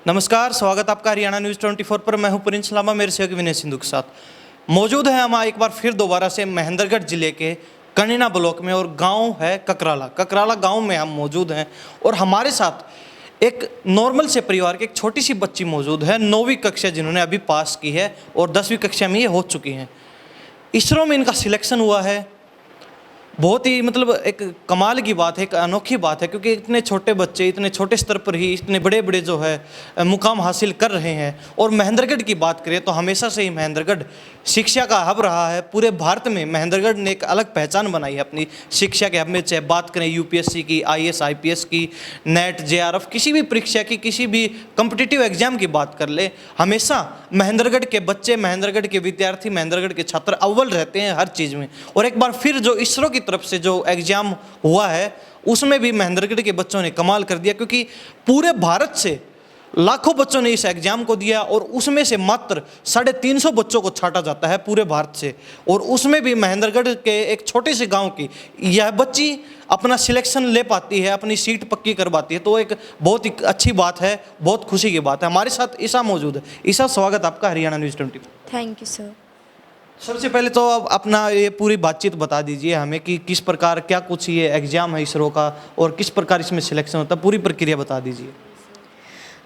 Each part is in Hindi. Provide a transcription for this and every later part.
नमस्कार, स्वागत आपका हरियाणा न्यूज़ 24 पर। मैं हूं प्रिंस लामा, मेरे सहयोगी विनय सिंधु के साथ मौजूद है हम एक बार फिर दोबारा से महेंद्रगढ़ जिले के कनीना ब्लॉक में, और गांव है ककराला। ककराला गांव में हम मौजूद हैं और हमारे साथ एक नॉर्मल से परिवार की एक छोटी सी बच्ची मौजूद है, 9वीं कक्षा, जिन्होंने अभी पास की है और 10वीं कक्षा में ये हो चुकी हैं। इसरो में इनका सिलेक्शन हुआ है। बहुत ही एक कमाल की बात है, एक अनोखी बात है, क्योंकि इतने छोटे बच्चे इतने छोटे स्तर पर ही इतने बड़े बड़े जो है मुकाम हासिल कर रहे हैं। और महेंद्रगढ़ की बात करें तो हमेशा से ही महेंद्रगढ़ शिक्षा का हब रहा है। पूरे भारत में महेंद्रगढ़ ने एक अलग पहचान बनाई है अपनी शिक्षा के हब में। चाहे बात करें यूपीएससी की, आईएएस आईपीएस की, नेट जेआरएफ, किसी भी परीक्षा की, किसी भी कॉम्पिटिटिव एग्जाम की बात कर ले, हमेशा महेंद्रगढ़ के बच्चे, महेंद्रगढ़ के विद्यार्थी, महेंद्रगढ़ के छात्र अव्वल रहते हैं हर चीज़ में। और एक बार फिर जो इसरो की तरफ से जो एग्जाम हुआ है उसमें भी महेंद्रगढ़ के बच्चों ने कमाल कर दिया, क्योंकि पूरे भारत से लाखों बच्चों ने इस एग्जाम को दिया और उसमें से मात्र 350 बच्चों को छांटा जाता है पूरे भारत से। और उसमें भी महेंद्रगढ़ के एक छोटे से गांव की यह बच्ची अपना सिलेक्शन ले पाती है, अपनी सीट पक्की करवाती है, तो एक बहुत ही अच्छी बात है, बहुत खुशी की बात है। हमारे साथ ईशा मौजूद है। ईशा, स्वागत आपका Haryana news 24। Thank you sir. सबसे पहले तो आप अपना ये पूरी बातचीत बता दीजिए हमें कि किस प्रकार, क्या कुछ ये एग्ज़ाम है इसरो का और किस प्रकार इसमें सिलेक्शन होता है, पूरी प्रक्रिया बता दीजिए।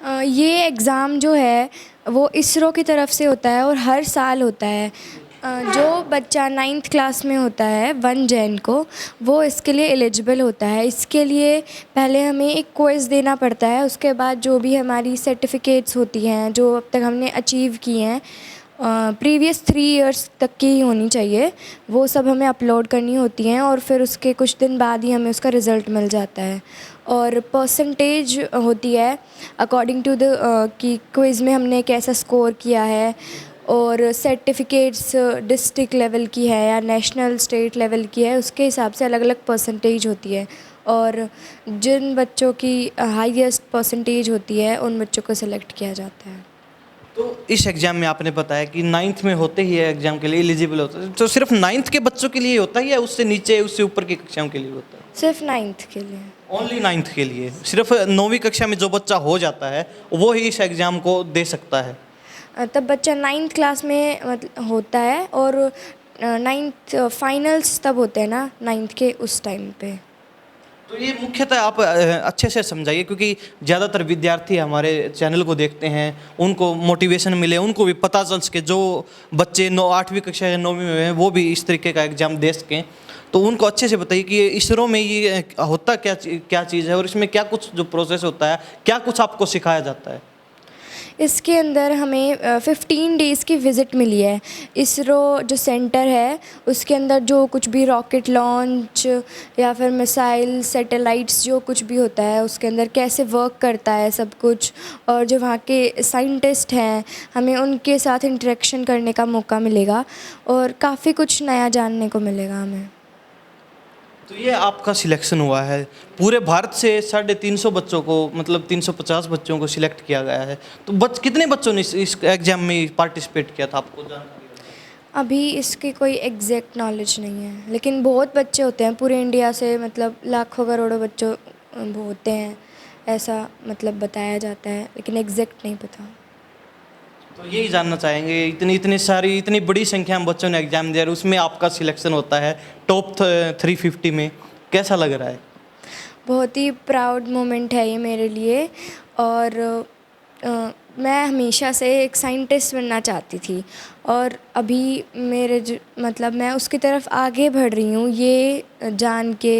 ये एग्ज़ाम जो है वो इसरो की तरफ से होता है और हर साल होता है। जो बच्चा 9th क्लास में होता है 1 जैन को, वो इसके लिए एलिजिबल होता है। इसके लिए पहले हमें एक क्विज़ देना पड़ता है, उसके बाद जो भी हमारी सर्टिफिकेट्स होती हैं जो अब तक हमने अचीव की हैं, प्रीवियस 3 इयर्स तक की ही होनी चाहिए, वो सब हमें अपलोड करनी होती हैं और फिर उसके कुछ दिन बाद ही हमें उसका रिज़ल्ट मिल जाता है। और परसेंटेज होती है अकॉर्डिंग टू द कि क्विज़ में हमने कैसा स्कोर किया है, और सर्टिफिकेट्स डिस्ट्रिक्ट लेवल की है या नेशनल स्टेट लेवल की है, उसके हिसाब से अलग अलग परसेंटेज होती है। और जिन बच्चों की हाईएस्ट परसेंटेज होती है उन बच्चों को सिलेक्ट किया जाता है। तो इस एग्ज़ाम में आपने बताया कि 9th में होते ही एग्ज़ाम के लिए एलिजिबल होता है, तो सिर्फ 9th के बच्चों के लिए होता है या उससे नीचे, उससे ऊपर की कक्षाओं के लिए होता है? सिर्फ 9th के लिए। ओनली 9th के लिए? सिर्फ 9वीं कक्षा में जो बच्चा हो जाता है वो ही इस एग्ज़ाम को दे सकता है? तब बच्चा 9th क्लास में होता है, और 9th फाइनल्स तब होते हैं ना 9th के उस टाइम पे। तो ये मुख्यतः आप अच्छे से समझाइए, क्योंकि ज़्यादातर विद्यार्थी हमारे चैनल को देखते हैं, उनको मोटिवेशन मिले, उनको भी पता चल सके, जो बच्चे 8वीं कक्षा या 9वीं में हैं वो भी इस तरीके का एग्ज़ाम दे सकें। तो उनको अच्छे से बताइए कि इसरो में ये होता क्या चीज़ है और इसमें क्या कुछ जो प्रोसेस होता है, क्या कुछ आपको सिखाया जाता है? इसके अंदर हमें 15 डेज़ की विज़िट मिली है। इसरो जो सेंटर है उसके अंदर जो कुछ भी रॉकेट लॉन्च या फिर मिसाइल, सैटेलाइट्स, जो कुछ भी होता है उसके अंदर कैसे वर्क करता है सब कुछ, और जो वहाँ के साइंटिस्ट हैं हमें उनके साथ इंटरेक्शन करने का मौका मिलेगा और काफ़ी कुछ नया जानने को मिलेगा हमें। तो ये आपका सिलेक्शन हुआ है, पूरे भारत से 350 बच्चों को, 350 बच्चों को सिलेक्ट किया गया है। तो कितने बच्चों ने इस एग्ज़ाम में पार्टिसिपेट किया था, आपको जानकारी है? अभी इसकी कोई एग्जैक्ट नॉलेज नहीं है, लेकिन बहुत बच्चे होते हैं पूरे इंडिया से, लाखों करोड़ों बच्चों वो होते हैं, ऐसा बताया जाता है, लेकिन एग्जैक्ट नहीं पता। तो यही जानना चाहेंगे, इतनी बड़ी संख्या में बच्चों ने एग्ज़ाम दिया और उसमें आपका सिलेक्शन होता है टॉप 350 में, कैसा लग रहा है? बहुत ही प्राउड मोमेंट है ये मेरे लिए। और मैं हमेशा से एक साइंटिस्ट बनना चाहती थी, और अभी मैं उसकी तरफ आगे बढ़ रही हूँ, ये जान के,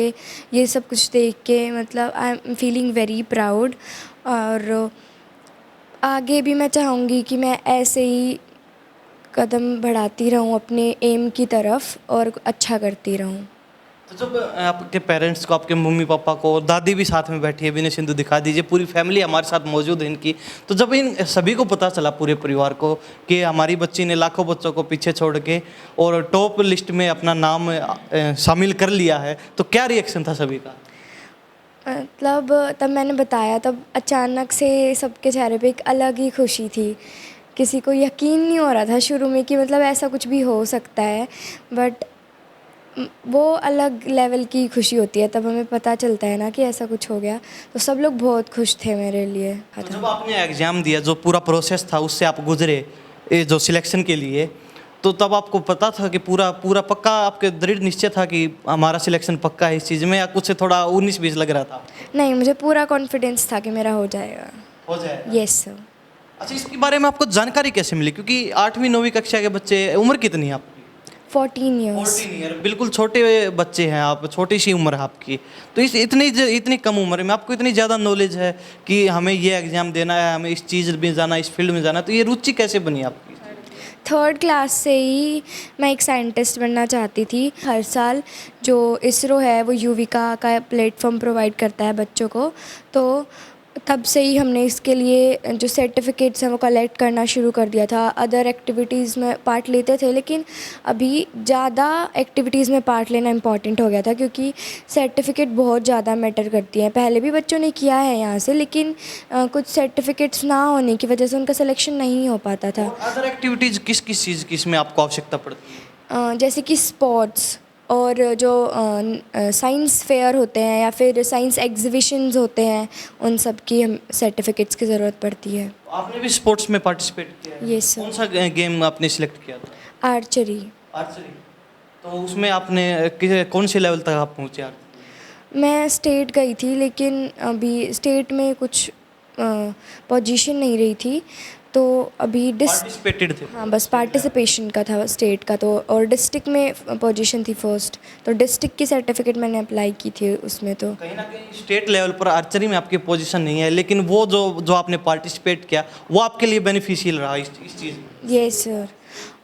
ये सब कुछ देख के, I am feeling very proud. और आगे भी मैं चाहूँगी कि मैं ऐसे ही कदम बढ़ाती रहूँ अपने एम की तरफ और अच्छा करती रहूँ। तो जब आपके पेरेंट्स को, आपके मम्मी पापा को, दादी भी साथ में बैठी है, विनय सिंधु दिखा दीजिए, पूरी फैमिली हमारे साथ मौजूद है इनकी, तो जब इन सभी को पता चला, पूरे परिवार को, कि हमारी बच्ची ने लाखों बच्चों को पीछे छोड़ के और टॉप लिस्ट में अपना नाम शामिल कर लिया है, तो क्या रिएक्शन था सभी का? तब मैंने बताया, तब अचानक से सबके चेहरे पे एक अलग ही खुशी थी। किसी को यकीन नहीं हो रहा था शुरू में कि ऐसा कुछ भी हो सकता है, बट वो अलग लेवल की खुशी होती है, तब हमें पता चलता है ना कि ऐसा कुछ हो गया, तो सब लोग बहुत खुश थे मेरे लिए। तो जब आपने एग्ज़ाम दिया, जो पूरा प्रोसेस था उससे आप गुजरे, ये जो सिलेक्शन के लिए, तो तब आपको पता था कि पूरा पूरा पक्का आपके दृढ़ निश्चय था कि हमारा सिलेक्शन पक्का है इस चीज़ में, या कुछ थोड़ा 19-20 लग रहा था? नहीं, मुझे पूरा कॉन्फिडेंस था कि मेरा हो जाएगा। हो जाएगा। Yes sir. अच्छा, इसके बारे में आपको जानकारी कैसे मिली? क्योंकि 8वीं 9वीं कक्षा के बच्चे, उम्र कितनी है आपकी? 14 ईयर्स। 14 ईयर, बिल्कुल छोटे बच्चे हैं आप, छोटी सी उम्र है आपकी। तो इस इतनी कम उम्र में आपको इतनी ज़्यादा नॉलेज है कि हमें ये एग्ज़ाम देना है, हमें इस चीज़ में जाना है, इस फील्ड में जाना है, तो ये रुचि कैसे बनी आपकी? थर्ड क्लास से ही मैं एक साइंटिस्ट बनना चाहती थी। हर साल जो इसरो है वो युविका का प्लेटफॉर्म प्रोवाइड करता है बच्चों को, तो तब से ही हमने इसके लिए जो सर्टिफिकेट्स हैं वो कलेक्ट करना शुरू कर दिया था। अदर एक्टिविटीज़ में पार्ट लेते थे, लेकिन अभी ज़्यादा एक्टिविटीज़ में पार्ट लेना इम्पॉर्टेंट हो गया था, क्योंकि सर्टिफिकेट बहुत ज़्यादा मैटर करती हैं। पहले भी बच्चों ने किया है यहाँ से, लेकिन कुछ सर्टिफिकेट्स ना होने की वजह से उनका सिलेक्शन नहीं हो पाता था। अदर एक्टिविटीज़ किस किस चीज़ की इसमें आपको आवश्यकता पड़ती है? जैसे कि स्पोर्ट्स, और जो साइंस फेयर होते हैं या फिर साइंस एग्जीबिशंस होते हैं, उन सब की हम सर्टिफिकेट्स की ज़रूरत पड़ती है। आपने भी स्पोर्ट्स में पार्टिसिपेट किया है? यस कौन सर। सा गेम आपने सिलेक्ट किया था? आर्चरी। आर्चरी। तो उसमें आपने कौन से लेवल तक आप पहुँचे आर्चरी? मैं स्टेट गई थी, लेकिन अभी स्टेट में कुछ पोजीशन नहीं रही थी, तो अभी पार्टिसिपेटेड थे? हाँ, बस पार्टिसिपेशन का था स्टेट का, तो और डिस्ट्रिक्ट में पोजीशन थी फर्स्ट, तो डिस्ट्रिक्ट की सर्टिफिकेट मैंने अप्लाई की थी उसमें। तो कहीं ना कहीं स्टेट लेवल पर आर्चरी में आपकी पोजीशन नहीं है, लेकिन वो जो आपने पार्टिसिपेट किया वो आपके लिए बेनिफिशियल रहा इस चीज़ में। Yes sir.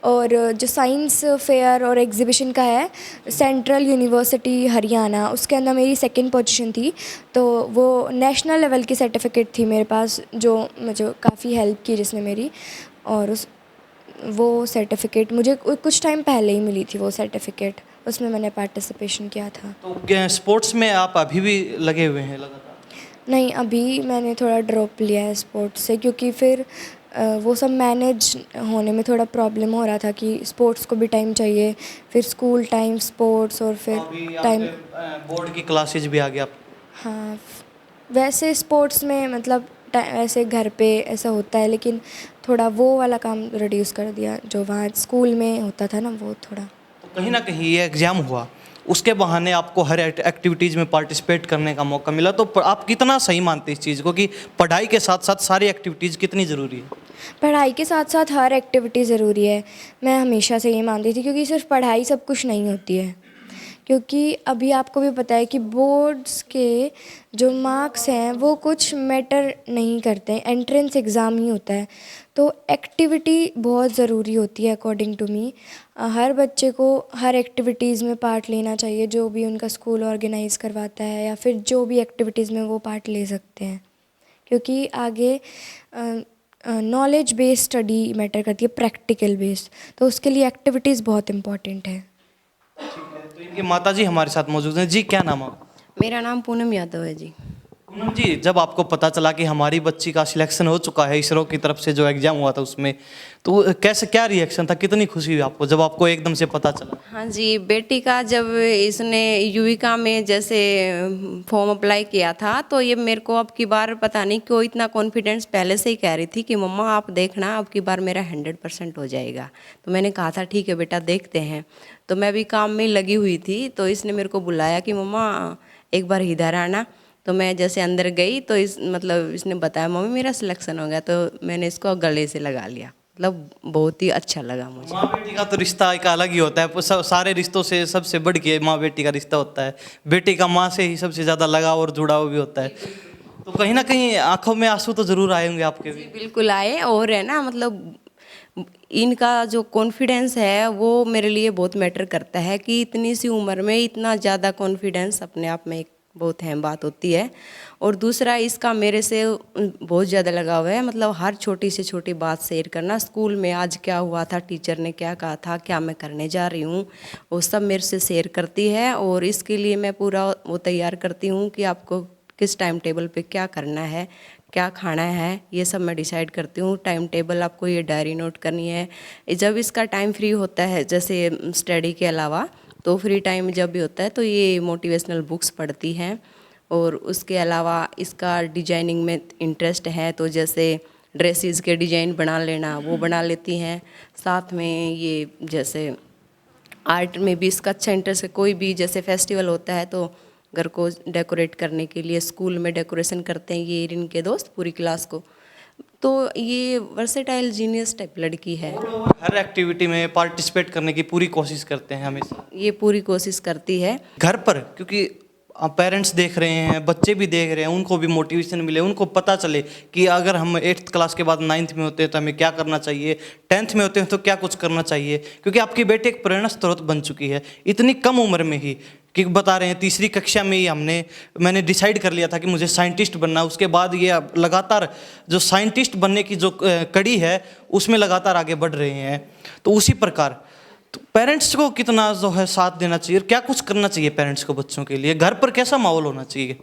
और जो साइंस फेयर और एग्जीबिशन का है, सेंट्रल यूनिवर्सिटी हरियाणा, उसके अंदर मेरी सेकंड पोजीशन थी, तो वो नेशनल लेवल की सर्टिफिकेट थी मेरे पास, जो मुझे काफ़ी हेल्प की जिसने मेरी। और वो सर्टिफिकेट मुझे कुछ टाइम पहले ही मिली थी, वो सर्टिफिकेट, उसमें मैंने पार्टिसिपेशन किया था। तो स्पोर्ट्स में आप अभी भी लगे हुए हैं लगातार? नहीं, अभी मैंने थोड़ा ड्रॉप लिया है स्पोर्ट्स से, क्योंकि फिर वो सब मैनेज होने में थोड़ा प्रॉब्लम हो रहा था कि स्पोर्ट्स को भी टाइम चाहिए, फिर स्कूल टाइम, स्पोर्ट्स, और फिर अभी टाइम। आपके बोर्ड की क्लासेज भी आ गई आप? हाँ, वैसे स्पोर्ट्स में मतलब ऐसे घर पे ऐसा होता है, लेकिन थोड़ा वो वाला काम रिड्यूस कर दिया जो वहाँ स्कूल में होता था ना, वो थोड़ा। तो कहीं ना कहीं ये एग्ज़ाम हुआ, उसके बहाने आपको हर एक्टिविटीज़ में पार्टिसिपेट करने का मौका मिला, तो आप कितना सही मानते हैं इस चीज़ को कि पढ़ाई के साथ साथ सारी एक्टिविटीज़ कितनी ज़रूरी है? पढ़ाई के साथ साथ हर एक्टिविटी ज़रूरी है। मैं हमेशा से ये मानती थी, क्योंकि सिर्फ पढ़ाई सब कुछ नहीं होती है। क्योंकि अभी आपको भी पता है कि बोर्ड्स के जो मार्क्स हैं वो कुछ मैटर नहीं करते हैं, एंट्रेंस एग्ज़ाम ही होता है। तो एक्टिविटी बहुत ज़रूरी होती है अकॉर्डिंग टू मी। हर बच्चे को हर एक्टिविटीज़ में पार्ट लेना चाहिए, जो भी उनका स्कूल ऑर्गेनाइज़ करवाता है, या फिर जो भी एक्टिविटीज़ में वो पार्ट ले सकते हैं, क्योंकि आगे नॉलेज बेस्ड स्टडी मैटर करती है, प्रैक्टिकल बेस्ड, तो उसके लिए एक्टिविटीज़ बहुत इम्पॉर्टेंट है। तो इनकी माता जी हमारे साथ मौजूद हैं। जी, क्या नाम है आपका? मेरा नाम पूनम यादव है जी। पूनम जी, जब आपको पता चला कि हमारी बच्ची का सिलेक्शन हो चुका है इसरो की तरफ से, जो एग्ज़ाम हुआ था उसमें, तो कैसे, क्या रिएक्शन था, कितनी खुशी हुई आपको जब आपको एकदम से पता चला? हाँ जी, बेटी का जब इसने युविका में जैसे फॉर्म अप्लाई किया था, तो ये मेरे को अब की बार पता नहीं क्यों इतना कॉन्फिडेंस पहले से ही कह रही थी कि मम्मा आप देखना अब की बार मेरा 100% हो जाएगा। तो मैंने कहा था ठीक है बेटा देखते हैं। तो मैं भी काम में लगी हुई थी, तो इसने मेरे को बुलाया कि मम्मा एक बार इधर आना। तो मैं जैसे अंदर गई तो इसने बताया मम्मी मेरा सिलेक्शन हो गया, तो मैंने इसको गले से लगा लिया। मतलब बहुत ही अच्छा लगा मुझे। माँ बेटी का तो रिश्ता एक अलग ही होता है, सारे रिश्तों से सबसे बढ़ के माँ बेटी का रिश्ता होता है। बेटी का माँ से ही सबसे ज़्यादा लगाव और जुड़ाव भी होता है। तो कहीं ना कहीं आंखों में आंसू तो ज़रूर आए होंगे आपके भी? बिल्कुल आए, और है ना मतलब इनका जो कॉन्फिडेंस है वो मेरे लिए बहुत मैटर करता है कि इतनी सी उम्र में इतना ज़्यादा कॉन्फिडेंस अपने आप में एक बहुत अहम बात होती है। और दूसरा इसका मेरे से बहुत ज़्यादा लगाव है, मतलब हर छोटी से छोटी बात शेयर करना, स्कूल में आज क्या हुआ था, टीचर ने क्या कहा था, क्या मैं करने जा रही हूँ, वो सब मेरे से शेयर करती है। और इसके लिए मैं पूरा वो तैयार करती हूँ कि आपको किस टाइम टेबल पे क्या करना है, क्या खाना है, ये सब मैं डिसाइड करती हूँ। टाइम टेबल आपको ये डायरी नोट करनी है। जब इसका टाइम फ्री होता है जैसे स्टडी के अलावा, तो फ्री टाइम जब भी होता है तो ये मोटिवेशनल बुक्स पढ़ती हैं। और उसके अलावा इसका डिजाइनिंग में इंटरेस्ट है, तो जैसे ड्रेसेस के डिजाइन बना लेना वो बना लेती हैं। साथ में ये जैसे आर्ट में भी इसका अच्छा इंटरेस्ट है। कोई भी जैसे फेस्टिवल होता है तो घर को डेकोरेट करने के लिए स्कूल में डेकोरेशन करते हैं ये इनके दोस्त पूरी क्लास को। तो ये वर्सेटाइल जीनियस टाइप लड़की है। हर एक्टिविटी में पार्टिसिपेट करने की पूरी कोशिश करते हैं हमेशा। ये पूरी कोशिश करती है। घर पर क्योंकि पेरेंट्स देख रहे हैं, बच्चे भी देख रहे हैं, उनको भी मोटिवेशन मिले, उनको पता चले कि अगर हम 8th क्लास के बाद 9th में होते हैं तो हमें क्या करना चाहिए, 10th में होते हैं तो क्या कुछ करना चाहिए। क्योंकि आपकी बेटी एक प्रेरणा स्रोत बन चुकी है इतनी कम उम्र में ही, कि बता रहे हैं 3री कक्षा में ही मैंने डिसाइड कर लिया था कि मुझे साइंटिस्ट बनना। उसके बाद ये लगातार जो साइंटिस्ट बनने की जो कड़ी है उसमें लगातार आगे बढ़ रहे हैं। तो उसी प्रकार तो पेरेंट्स को कितना जो है साथ देना चाहिए, क्या कुछ करना चाहिए पेरेंट्स को बच्चों के लिए, घर पर कैसा माहौल होना चाहिए?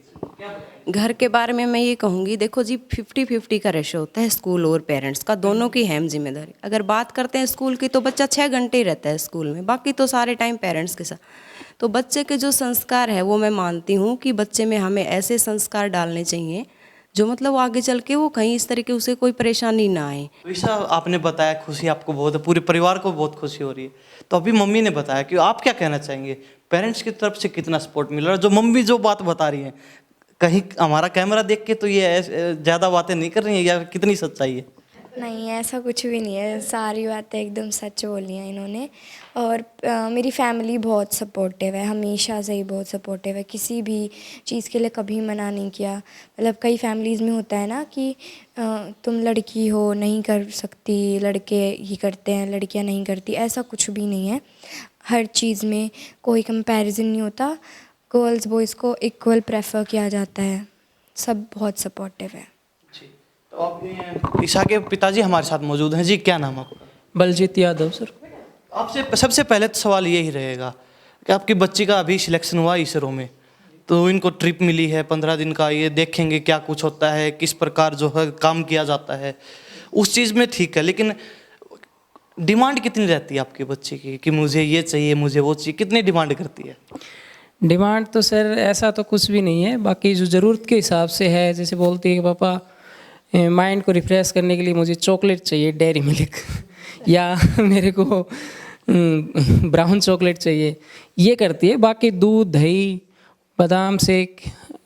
घर के बारे में मैं ये कहूँगी, देखो जी 50-50 का रेशो होता है स्कूल और पेरेंट्स का, दोनों की अहम जिम्मेदारी। अगर बात करते हैं स्कूल की तो बच्चा 6 घंटे ही रहता है स्कूल में, बाकी तो सारे टाइम पेरेंट्स के साथ। तो बच्चे के जो संस्कार है वो मैं मानती हूँ कि बच्चे में हमें ऐसे संस्कार डालने चाहिए जो मतलब आगे चल के वो कहीं इस तरीके उसे कोई परेशानी ना आए। वैसा आपने बताया, खुशी आपको बहुत है, पूरे परिवार को बहुत खुशी हो रही है। तो अभी मम्मी ने बताया कि आप क्या कहना चाहेंगे, पेरेंट्स की तरफ से कितना सपोर्ट मिल रहा है? जो मम्मी जो बात बता रही है, कहीं हमारा कैमरा देख के तो ये ज़्यादा बातें नहीं कर रही है, या कितनी सच्चाई है? नहीं, ऐसा कुछ भी नहीं है, सारी बातें एकदम सच बोली हैं इन्होंने। और मेरी फैमिली बहुत सपोर्टिव है, हमेशा से ही बहुत सपोर्टिव है, किसी भी चीज़ के लिए कभी मना नहीं किया। मतलब कई फैमिलीज़ में होता है ना कि तुम लड़की हो नहीं कर सकती, लड़के ही करते हैं लड़कियां नहीं करती, ऐसा कुछ भी नहीं है। हर चीज़ में कोई कंपैरिजन नहीं होता, गर्ल्स बॉयज़ को इक्वल प्रेफर किया जाता है, सब बहुत सपोर्टिव है। तो आप ईशा के पिताजी हमारे साथ मौजूद हैं। जी, क्या नाम आपका? बलजीत यादव सर। आपसे सबसे पहले तो सवाल यही रहेगा कि आपकी बच्ची का अभी सिलेक्शन हुआ इसरो में, तो इनको ट्रिप मिली है 15 दिन का, ये देखेंगे क्या कुछ होता है, किस प्रकार जो है काम किया जाता है, उस चीज़ में ठीक है। लेकिन डिमांड कितनी रहती है आपके बच्चे की कि मुझे ये चाहिए, मुझे वो चाहिए, कितनी डिमांड करती है? डिमांड तो सर ऐसा तो कुछ भी नहीं है, बाकी जो ज़रूरत के हिसाब से है। जैसे बोलती है कि पापा माइंड को रिफ्रेश करने के लिए मुझे चॉकलेट चाहिए डेयरी मिल्क या मेरे को ब्राउन चॉकलेट चाहिए, ये करती है। बाकी दूध, दही, बादाम शेक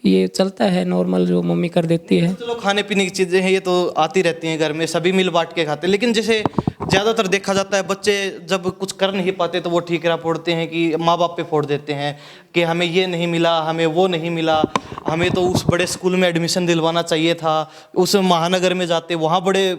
ये चलता है नॉर्मल, जो मम्मी कर देती है। चलो खाने पीने की चीज़ें हैं, ये तो आती रहती हैं घर में, सभी मिल बांट के खाते हैं। लेकिन जैसे ज़्यादातर देखा जाता है बच्चे जब कुछ कर नहीं पाते तो वो ठीकरा फोड़ते हैं कि माँ बाप पे फोड़ देते हैं कि हमें ये नहीं मिला, हमें वो नहीं मिला, हमें तो उस बड़े स्कूल में एडमिशन दिलवाना चाहिए था, उस महानगर में जाते, वहाँ बड़े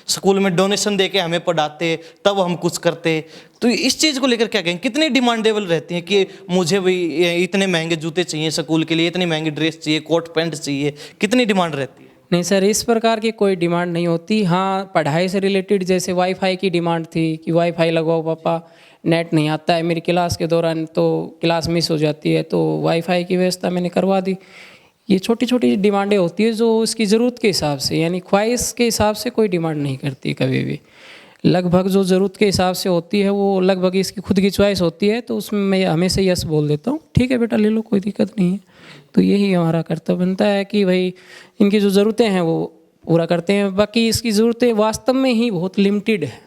स्कूल में डोनेशन दे के हमें पढ़ाते, तब हम कुछ करते। तो इस चीज़ को लेकर क्या कहें, कितनी डिमांडेबल रहती है कि मुझे भी इतने महंगे जूते चाहिए स्कूल के लिए, इतनी महंगी ड्रेस चाहिए, कोट पैंट चाहिए, कितनी डिमांड रहती है? नहीं सर, इस प्रकार की कोई डिमांड नहीं होती। हाँ, पढ़ाई से रिलेटेड जैसे वाईफाई की डिमांड थी कि वाईफाई लगवाओ पापा, नेट नहीं आता है मेरी क्लास के दौरान, तो क्लास मिस हो जाती है, तो वाईफाई की व्यवस्था मैंने करवा दी। ये छोटी छोटी डिमांडें होती है जो उसकी ज़रूरत के हिसाब से, यानी ख्वाहिश के हिसाब से कोई डिमांड नहीं करती कभी भी। लगभग जो ज़रूरत के हिसाब से होती है वो लगभग इसकी खुद की चॉइस होती है, तो उसमें मैं हमेशा यस बोल देता हूँ, ठीक है बेटा ले लो, कोई दिक्कत नहीं है। तो यही हमारा कर्तव्य बनता है कि भाई इनकी जो ज़रूरतें हैं वो पूरा करते हैं। बाकी इसकी ज़रूरतें वास्तव में ही बहुत लिमिटेड है।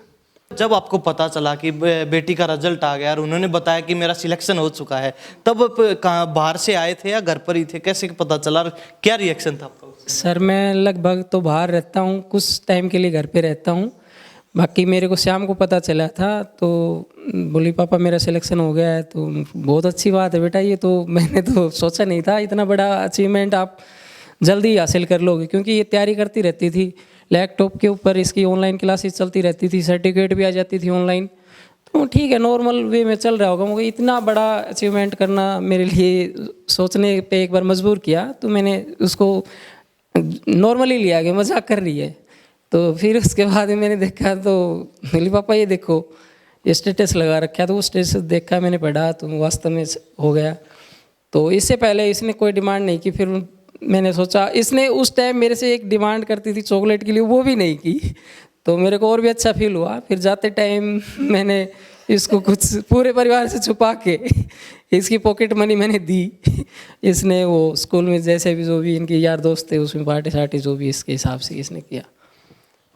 जब आपको पता चला कि बेटी का रिजल्ट आ गया और उन्होंने बताया कि मेरा सिलेक्शन हो चुका है, तब कहाँ बाहर से आए थे या घर पर ही थे, कैसे पता चला, क्या रिएक्शन था आपका? सर मैं लगभग तो बाहर रहता हूँ, कुछ टाइम के लिए घर पे रहता हूँ। बाकी मेरे को शाम को पता चला था, तो बोली पापा मेरा सिलेक्शन हो गया है। तो बहुत अच्छी बात है बेटा, ये तो मैंने तो सोचा नहीं था इतना बड़ा अचीवमेंट आप जल्दी हासिल कर लोगे, क्योंकि ये तैयारी करती रहती थी, लैपटॉप के ऊपर इसकी ऑनलाइन क्लासेस चलती रहती थी, सर्टिफिकेट भी आ जाती थी ऑनलाइन। तो ठीक है, नॉर्मल वे में चल रहा होगा, मगर इतना बड़ा अचीवमेंट करना मेरे लिए सोचने पे एक बार मजबूर किया। तो मैंने उसको नॉर्मली लिया कि मजाक कर रही है। तो फिर उसके बाद मैंने देखा तो बोली पापा ये देखो ये स्टेटस लगा रखा है, तो वो स्टेटस देखा, मैंने पढ़ा, तो वास्तव में हो गया। तो इससे पहले इसने कोई डिमांड नहीं की। फिर मैंने सोचा, इसने उस टाइम मेरे से एक डिमांड करती थी चॉकलेट के लिए, वो भी नहीं की, तो मेरे को और भी अच्छा फील हुआ। फिर जाते टाइम मैंने इसको कुछ पूरे परिवार से छुपा के इसकी पॉकेट मनी मैंने दी। इसने वो स्कूल में जैसे भी जो भी इनके यार दोस्त थे उसमें पार्टी सार्टी जो भी इसके हिसाब से इसने किया।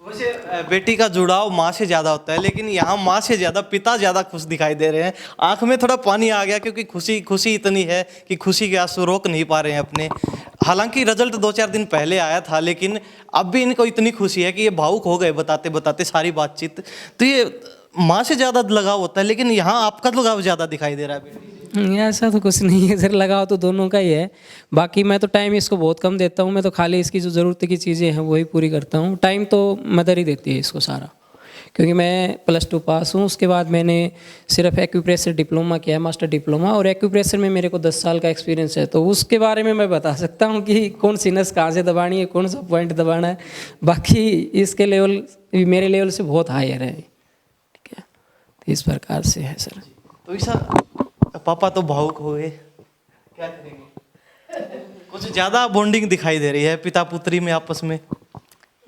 वैसे बेटी का जुड़ाव माँ से ज़्यादा होता है, लेकिन यहाँ माँ से ज़्यादा पिता ज़्यादा खुश दिखाई दे रहे हैं। आंख में थोड़ा पानी आ गया क्योंकि खुशी इतनी है कि खुशी के आंसू रोक नहीं पा रहे हैं अपने। हालांकि रिजल्ट 2-4 दिन पहले आया था, लेकिन अब भी इनको इतनी खुशी है कि ये भावुक हो गए बताते बताते सारी बातचीत। तो ये माँ से ज़्यादा लगाव होता है, लेकिन यहाँ आपका लगाव ज़्यादा दिखाई दे रहा है बेटी। ऐसा तो कुछ नहीं है सर, लगाव तो दोनों का ही है। बाकी मैं तो टाइम इसको बहुत कम देता हूँ। मैं तो खाली इसकी जो ज़रूरत की चीज़ें हैं वही पूरी करता हूँ। टाइम तो मदर ही देती है इसको सारा, क्योंकि मैं +2 पास हूँ। उसके बाद मैंने सिर्फ एक्यूप्रेशर डिप्लोमा किया है, मास्टर डिप्लोमा, और एक्यूप्रेशर में मेरे को 10 साल का एक्सपीरियंस है। तो उसके बारे में मैं बता सकता हूँ कि कौन सी नस कहाँ से दबानी है, कौन सा पॉइंट दबाना है। बाकी इसके लेवल मेरे लेवल से बहुत हायर है, ठीक है। तो इस प्रकार से है सर। तो ऐसा पापा तो भावुक हो गए, क्या करेंगे? कुछ ज़्यादा बॉन्डिंग दिखाई दे रही है पिता पुत्री में आपस में।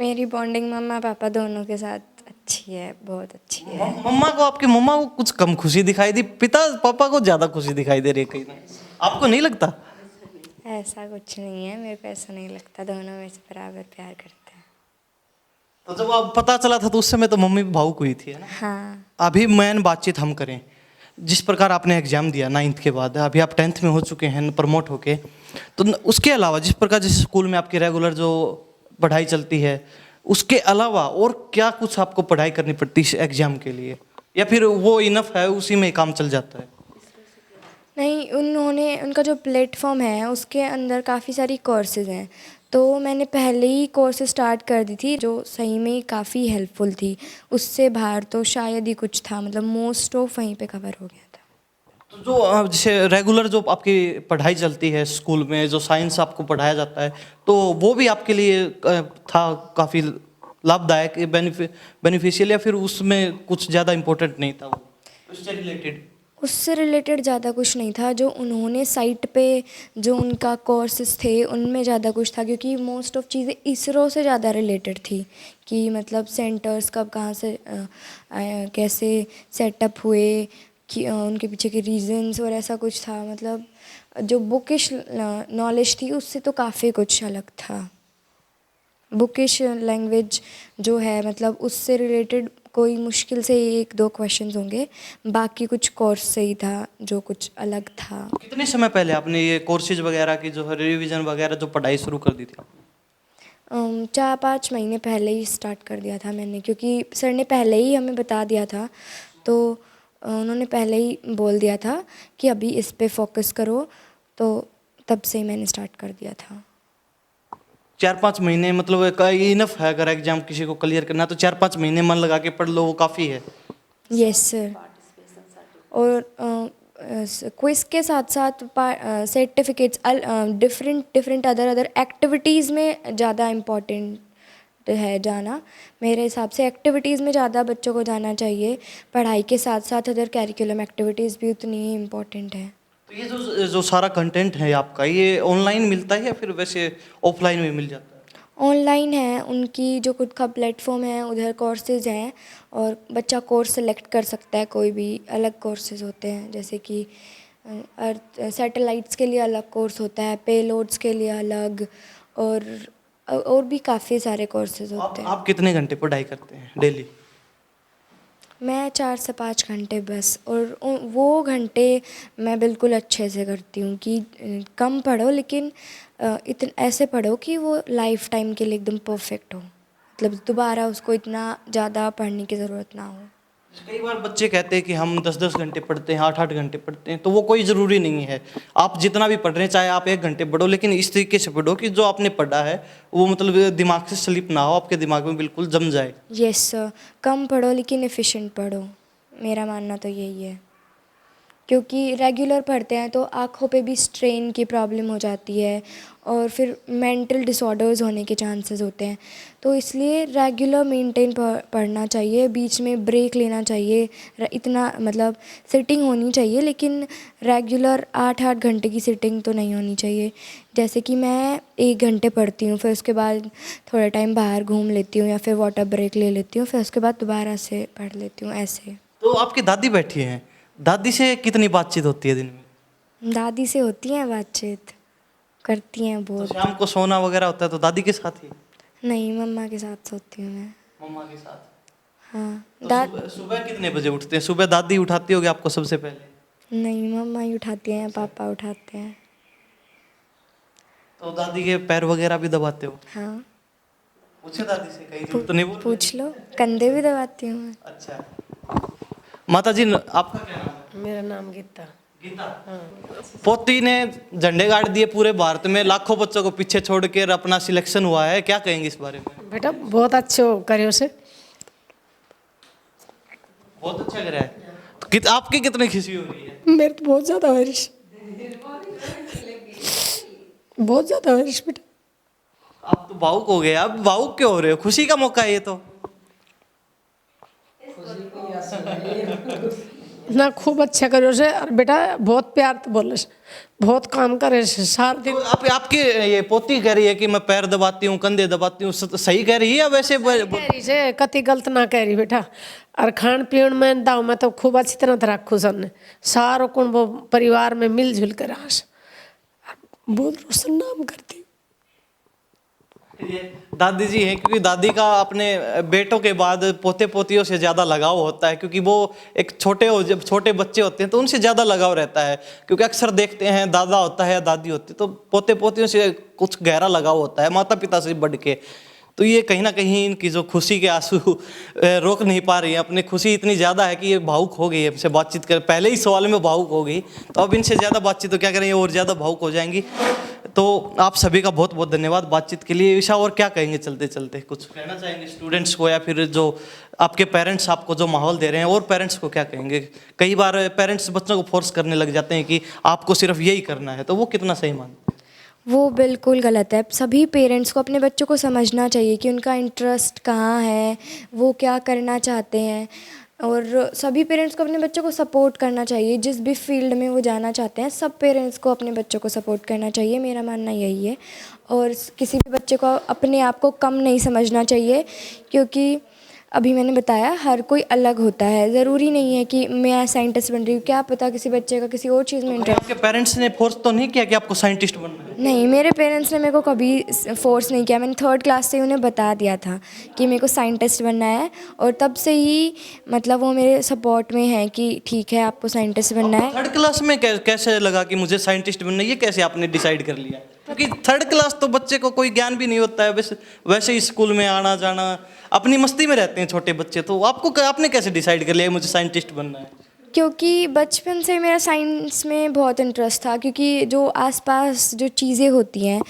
मेरी बॉन्डिंग मम्मा पापा दोनों के साथ अच्छी है, बहुत अच्छी है। आपकी मम्मा को कुछ कम खुशी दिखाई दी, पिता पापा को ज़्यादा खुशी दिखाई दे रही है कहीं ना, आपको नहीं लगता? ऐसा कुछ नहीं है, मेरे को ऐसा नहीं लगता, दोनों में से बराबर प्यार करते हैं। तो जब आप पता चला था तो उस समय तो मम्मी भावुक हुई थी, है ना? हाँ। अभी मेन बातचीत हम करें, जिस प्रकार आपने एग्जाम दिया 9th के बाद, अभी आप 10th में हो चुके हैं प्रमोट होके, तो उसके अलावा जिस प्रकार जैसे स्कूल में आपकी रेगुलर जो पढ़ाई चलती है, उसके अलावा और क्या कुछ आपको पढ़ाई करनी पड़ती है एग्जाम के लिए, या फिर वो इनफ है उसी में काम चल जाता है? नहीं, उनका जो प्लेटफॉर्म है उसके अंदर काफ़ी सारी कोर्सेज़ हैं, तो मैंने पहले ही कोर्स स्टार्ट कर दी थी जो सही में काफ़ी हेल्पफुल थी। उससे बाहर तो शायद ही कुछ था, मतलब मोस्ट ऑफ वहीं पे कवर हो गया था। तो जो जैसे रेगुलर जो आपकी पढ़ाई चलती है स्कूल में, जो साइंस आपको पढ़ाया जाता है, तो वो भी आपके लिए था काफ़ी लाभदायक, बेनिफिशियल, या फिर उसमें कुछ ज़्यादा इम्पोर्टेंट नहीं था वो उससे रिलेटेड? उससे रिलेटेड ज़्यादा कुछ नहीं था। जो उन्होंने साइट पे जो उनका कोर्सेज थे उनमें ज़्यादा कुछ था, क्योंकि मोस्ट ऑफ चीज़ें इसरो से ज़्यादा रिलेटेड थी कि मतलब सेंटर्स कब कहाँ से कैसे सेटअप हुए, कि उनके पीछे के रीजंस और ऐसा कुछ था। मतलब जो बुकिश नॉलेज थी उससे तो काफ़ी कुछ अलग था। बुकिश लैंग्वेज जो है मतलब उससे रिलेटेड कोई मुश्किल से 1-2 क्वेश्चंस होंगे, बाकी कुछ कोर्स से ही था जो कुछ अलग था। कितने समय पहले आपने ये कोर्सेज वगैरह की जो रिवीजन वगैरह जो पढ़ाई शुरू कर दी थी आपने? 4-5 महीने पहले ही स्टार्ट कर दिया था मैंने, क्योंकि सर ने पहले ही हमें बता दिया था, तो उन्होंने पहले ही बोल दिया था कि अभी इस पे फोकस करो, तो तब से ही मैंने स्टार्ट कर दिया था। 4-5 महीने मतलब इनफ है, अगर एग्जाम किसी को क्लियर करना है तो 4-5 महीने मन लगा के पढ़ लो, वो काफ़ी है। Yes sir. और क्विज के साथ साथ सर्टिफिकेट्स डिफरेंट अदर एक्टिविटीज़ में ज़्यादा इम्पोर्टेंट है जाना। मेरे हिसाब से एक्टिविटीज़ में ज़्यादा बच्चों को जाना चाहिए। पढ़ाई के साथ साथ अदर कैरिकुलम एक्टिविटीज़ भी उतनी ही इम्पोर्टेंट है। तो ये जो सारा कंटेंट है आपका, ये ऑनलाइन मिलता है या फिर वैसे ऑफलाइन में मिल जाता है? ऑनलाइन है, उनकी जो खुद का प्लेटफॉर्म है, उधर कोर्सेज हैं और बच्चा कोर्स सेलेक्ट कर सकता है। कोई भी अलग कोर्सेज होते हैं, जैसे कि अर्थ सैटेलाइट्स के लिए अलग कोर्स होता है, पेलोड्स के लिए अलग, और भी काफ़ी सारे कोर्सेज होते हैं। आप कितने घंटे पढ़ाई करते हैं डेली? मैं 4 से 5 घंटे बस, और वो घंटे मैं बिल्कुल अच्छे से करती हूँ कि कम पढ़ो लेकिन ऐसे पढ़ो कि वो लाइफ टाइम के लिए एकदम परफेक्ट हो, मतलब दोबारा उसको इतना ज़्यादा पढ़ने की ज़रूरत ना हो। कई बार बच्चे कहते हैं कि हम 10-10 घंटे पढ़ते हैं, 8-8 घंटे पढ़ते हैं, तो वो कोई ज़रूरी नहीं है। आप जितना भी पढ़ रहे हैं, चाहे आप 1 घंटे पढ़ो, लेकिन इस तरीके से पढ़ो कि जो आपने पढ़ा है वो मतलब दिमाग से स्लिप ना हो, आपके दिमाग में बिल्कुल जम जाए। यस सर, कम पढ़ो लेकिन एफिशिएंट पढ़ो, मेरा मानना तो यही है। क्योंकि रेगुलर पढ़ते हैं तो आँखों पे भी स्ट्रेन की प्रॉब्लम हो जाती है और फिर मेंटल डिसऑर्डर्स होने के चांसेस होते हैं। तो इसलिए रेगुलर मेंटेन पढ़ना चाहिए, बीच में ब्रेक लेना चाहिए। इतना मतलब सिटिंग होनी चाहिए, लेकिन रेगुलर 8-8 घंटे की सिटिंग तो नहीं होनी चाहिए। जैसे कि मैं 1 घंटे पढ़ती हूँ, फिर उसके बाद थोड़ा टाइम बाहर घूम लेती हूँ या फिर वाटर ब्रेक ले लेती हूँ, फिर उसके बाद दोबारा से पढ़ लेती हूँ, ऐसे। तो आपकी दादी बैठी हैं, दादी से कितनी बातचीत होती है दिन में? दादी से होती है बातचीत, करती हैं तो बहुत। शाम को सोना वगैरह होता है तो दादी के साथ ही? नहीं, मम्मा के साथ सोती हूँ मैं। मम्मा के साथ? हाँ। तो सुबह कितने बजे उठते हैं? सुबह दादी उठाती होगी आपको सबसे पहले? नहीं, मम्मा ही उठाती हैं, पापा उठाते हैं। तो दादी के पैर वगैरह भी दबाते हो? हाँ, पूछे दादी से, कहीं झूठ तो नहीं बोल? पूछ लो, कंधे भी दबाती हूँ मैं। अच्छा। माता जी आपका क्या नाम है? मेरा नाम गीता। गीता। पोती ने झंडे गाड़ दिए पूरे भारत में, लाखों बच्चों को पीछे छोड़ के अपना सिलेक्शन हुआ है, क्या कहेंगे इस बारे में? बेटा बहुत अच्छे हो करे उसे। बहुत अच्छा कर रहा है। तो आपकी कितनी खुशी हो रही है? मेरे तो बहुत ज़्यादा बारिश, बहुत ज़्यादा बारिश बेटा। आप तो भावुक हो गए। अब भावुक क्यों हो रहे हो? खुशी का मौका है ये तो। ना खूब अच्छा करे उसे, और बेटा बहुत प्यार तो बोले, बहुत काम करे सारा दिन। तो आपकी ये पोती कह रही है कि मैं पैर दबाती हूँ, कंधे दबाती हूँ, सही कह रही है या वैसे? कह रही से कति गलत ना कह रही बेटा। और खान पीन में दाव में तो खूब अच्छी तरह रखू सन, सारो कुण वो परिवार में मिलजुल कर आस बहुत रोशन नाम करती। ये दादी जी हैं, क्योंकि दादी का अपने बेटों के बाद पोते पोतियों से ज़्यादा लगाव होता है, क्योंकि वो एक जब छोटे बच्चे होते हैं तो उनसे ज़्यादा लगाव रहता है, क्योंकि अक्सर देखते हैं दादा होता है या दादी होती है तो पोते पोतियों से कुछ गहरा लगाव होता है, माता पिता से बढ़ के। तो ये कहीं ना कहीं इनकी जो खुशी के आंसू रोक नहीं पा रही है। अपनी खुशी इतनी ज़्यादा है कि ये भावुक हो गई है हमसे बातचीत कर, पहले ही सवाल में भावुक हो गई, तो अब इनसे ज़्यादा बातचीत तो क्या करेंगे, और ज़्यादा भावुक हो जाएंगी। तो आप सभी का बहुत बहुत धन्यवाद बातचीत के लिए। ईशा, और क्या कहेंगे चलते चलते? कुछ कहना चाहेंगे स्टूडेंट्स को, या फिर जो आपके पेरेंट्स आपको जो माहौल दे रहे हैं, और पेरेंट्स को क्या कहेंगे? कई बार पेरेंट्स बच्चों को फोर्स करने लग जाते हैं कि आपको सिर्फ यही करना है, तो वो कितना सही मानते हैं? वो बिल्कुल गलत है। सभी पेरेंट्स को अपने बच्चों को समझना चाहिए कि उनका इंटरेस्ट कहाँ है, वो क्या करना चाहते हैं, और सभी पेरेंट्स को अपने बच्चों को सपोर्ट करना चाहिए। जिस भी फील्ड में वो जाना चाहते हैं, सब पेरेंट्स को अपने बच्चों को सपोर्ट करना चाहिए, मेरा मानना यही है। और किसी भी बच्चे को अपने आप को कम नहीं समझना चाहिए, क्योंकि अभी मैंने बताया हर कोई अलग होता है। ज़रूरी नहीं है कि मैं साइंटिस्ट बन रही हूँ, क्या पता किसी बच्चे का किसी और चीज़ में इंटरेस्ट। आपके पेरेंट्स ने फोर्स तो नहीं किया कि आपको साइंटिस्ट बनना है? नहीं, मेरे पेरेंट्स ने मेरे को कभी फोर्स नहीं किया। मैंने 3rd क्लास से ही उन्हें बता दिया था कि मेरे को साइंटिस्ट बनना है, और तब से ही मतलब वो मेरे सपोर्ट में है कि ठीक है आपको साइंटिस्ट बनना है। 3rd क्लास में कैसे लगा कि मुझे साइंटिस्ट बनना है? ये कैसे आपने डिसाइड कर लिया? क्योंकि 3rd क्लास तो बच्चे को कोई ज्ञान भी नहीं होता है, वैसे ही स्कूल में आना जाना, अपनी मस्ती में रहते हैं छोटे बच्चे। तो आपने कैसे डिसाइड कर लिया मुझे साइंटिस्ट बनना है? क्योंकि बचपन से मेरा साइंस में बहुत इंटरेस्ट था, क्योंकि जो आसपास जो चीज़ें होती हैं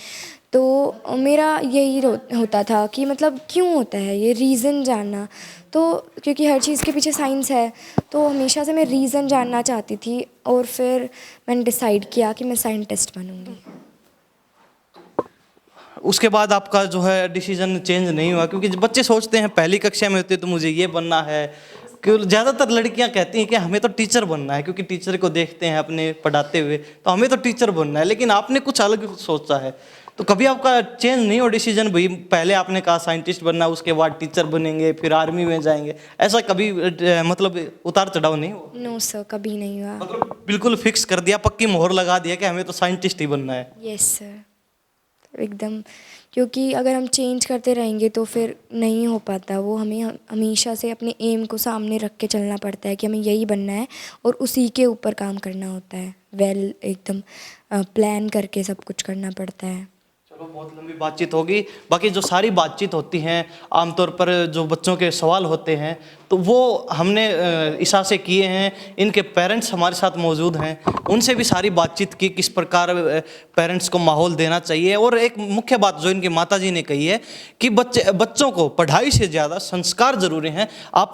तो मेरा यही होता था कि मतलब क्यों होता है ये, रीज़न जानना। तो क्योंकि हर चीज़ के पीछे साइंस है, तो हमेशा से मैं रीज़न जानना चाहती थी, और फिर मैंने डिसाइड किया कि मैं साइंटिस्ट बनूँगी। उसके बाद आपका जो है डिसीजन चेंज नहीं हुआ? क्योंकि बच्चे सोचते हैं पहली कक्षा में होते तो मुझे ये बनना है, क्योंकि ज़्यादातर लड़कियां कहती हैं कि हमें तो टीचर बनना है, क्योंकि टीचर को देखते हैं अपने पढ़ाते हुए, तो हमें तो टीचर बनना है। लेकिन आपने कुछ अलग सोचा है, तो कभी आपका चेंज नहीं हो डिसीजन? भाई पहले आपने कहा साइंटिस्ट बनना, उसके बाद टीचर बनेंगे, फिर आर्मी में जाएंगे, ऐसा कभी मतलब उतार चढ़ाव नहीं हुआ? नो सर, कभी नहीं हुआ। मतलब बिल्कुल फिक्स कर दिया, पक्की मोहर लगा दिया कि हमें तो साइंटिस्ट ही बनना है? यस सर, एकदम। क्योंकि अगर हम चेंज करते रहेंगे तो फिर नहीं हो पाता वो। हमें हमेशा से अपने एम को सामने रख के चलना पड़ता है कि हमें यही बनना है, और उसी के ऊपर काम करना होता है। एकदम प्लान करके सब कुछ करना पड़ता है। चलो, बहुत लंबी बातचीत होगी। बाकी जो सारी बातचीत होती हैं आमतौर पर जो बच्चों के सवाल होते हैं तो वो हमने ईशा से किए हैं। इनके पेरेंट्स हमारे साथ मौजूद हैं, उनसे भी सारी बातचीत की, किस प्रकार पेरेंट्स को माहौल देना चाहिए। और एक मुख्य बात जो इनकी माताजी ने कही है कि बच्चों को पढ़ाई से ज़्यादा संस्कार जरूरी हैं। आप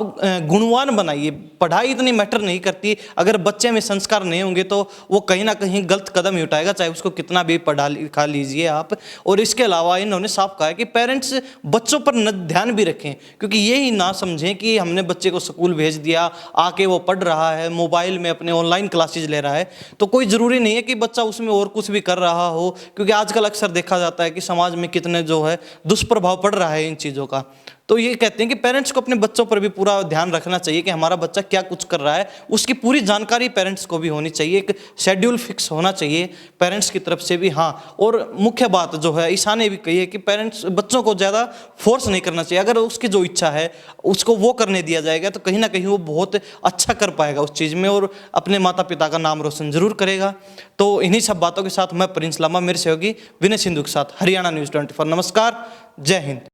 गुणवान बनाइए, पढ़ाई इतनी मैटर नहीं करती। अगर बच्चे में संस्कार नहीं होंगे तो वो कहीं ना कहीं गलत कदम ही उठाएगा, चाहे उसको कितना भी पढ़ा लिखा लीजिए आप। और इसके अलावा इन्होंने साफ कहा है कि पेरेंट्स बच्चों पर ध्यान भी रखें, क्योंकि ये ही ना समझें कि हमने बच्चे को स्कूल भेज दिया, आके वो पढ़ रहा है, मोबाइल में अपने ऑनलाइन क्लासेज ले रहा है, तो कोई ज़रूरी नहीं है कि बच्चा उसमें और कुछ भी कर रहा हो। क्योंकि आजकल अक्सर देखा जाता है कि समाज में कितने जो है दुष्प्रभाव पड़ रहा है इन चीज़ों का। तो ये कहते हैं कि पेरेंट्स को अपने बच्चों पर भी पूरा ध्यान रखना चाहिए कि हमारा बच्चा क्या कुछ कर रहा है, उसकी पूरी जानकारी पेरेंट्स को भी होनी चाहिए, एक शेड्यूल फिक्स होना चाहिए पेरेंट्स की तरफ से भी। हाँ, और मुख्य बात जो है ईशा ने भी कही है कि पेरेंट्स बच्चों को ज़्यादा फोर्स नहीं करना चाहिए। अगर उसकी जो इच्छा है उसको वो करने दिया जाएगा तो कहीं ना कहीं वो बहुत अच्छा कर पाएगा उस चीज़ में और अपने माता पिता का नाम रोशन जरूर करेगा। तो इन्हीं सब बातों के साथ मैं प्रिंस लामा, मेरे सहयोगी विनय सिंधु के साथ हरियाणा न्यूज़ 24। नमस्कार, जय हिंद।